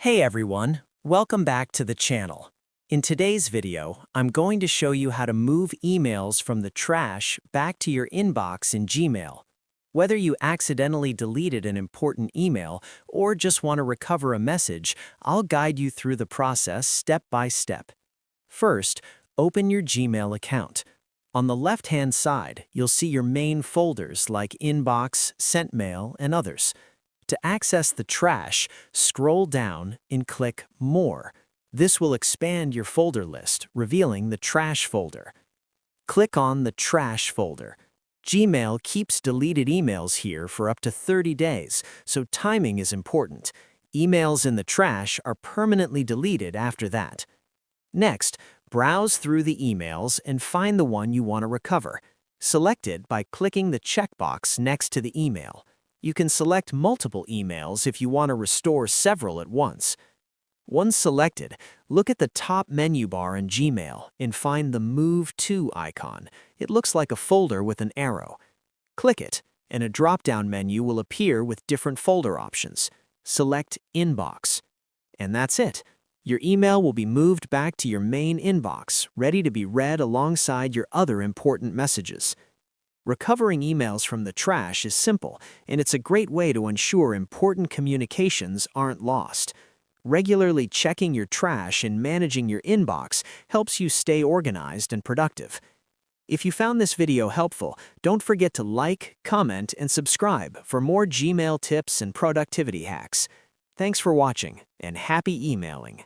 Hey everyone, welcome back to the channel. In today's video, I'm going to show you how to move emails from the trash back to your inbox in Gmail. Whether you accidentally deleted an important email or just want to recover a message, I'll guide you through the process step by step. First, open your Gmail account. On the left-hand side, you'll see your main folders like Inbox, Sent Mail, and others. To access the trash, scroll down and click More. This will expand your folder list, revealing the trash folder. Click on the trash folder. Gmail keeps deleted emails here for up to 30 days, so timing is important. Emails in the trash are permanently deleted after that. Next, browse through the emails and find the one you want to recover. Select it by clicking the checkbox next to the email. You can select multiple emails if you want to restore several at once. Once selected, look at the top menu bar in Gmail and find the Move To icon. It looks like a folder with an arrow. Click it, and a drop-down menu will appear with different folder options. Select Inbox. And that's it. Your email will be moved back to your main inbox, ready to be read alongside your other important messages. Recovering emails from the trash is simple, and it's a great way to ensure important communications aren't lost. Regularly checking your trash and managing your inbox helps you stay organized and productive. If you found this video helpful, don't forget to like, comment, and subscribe for more Gmail tips and productivity hacks. Thanks for watching, and happy emailing!